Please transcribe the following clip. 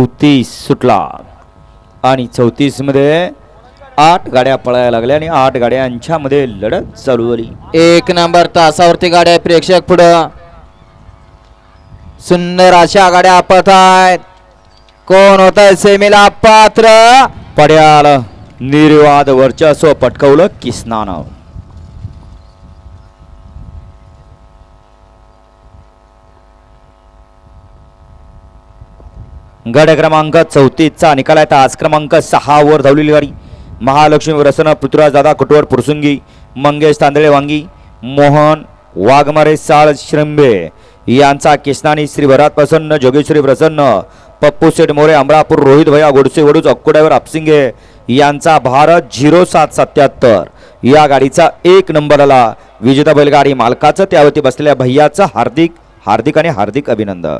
34 सुटला आणि 34 मध्ये 8 गाड्या पळायला लागल्या आणि 8 गाड्यांच्यामध्ये लढत चालू झाली. 1 नंबर तासावरती गाड्या प्रेक्षक पुढं सुंदर अशा गाड्या पळतायत. कोण होत आहे सेमीला पात्र? पड्याल निर्वाद वर्चस्व पटकवलं किसनानं. गड क्रमांक 34 चा निकाल आहे. तास क्रमांक 6 वर धावलेली गाडी महालक्ष्मी प्रसन्न पृथ्वीराज दादा कुटवर पुरसुंगी, मंगेश तांदळे वांगी, मोहन वाघमारे साळ श्रंबे यांचा किसनानी, श्री भरात प्रसन्न, जोगेश्वरी प्रसन्न, पप्पू सेठ मोरे अमरापूर, रोहित भैया गोडसे वडूज अक्कोड्यावर आपसिंगे यांचा भारत 0777 या गाडीचा 1 नंबरला विजेता बैलगाडी मालकाचं त्यावरती बसलेल्या भैयाचं हार्दिक आणि हार्दिक अभिनंदन.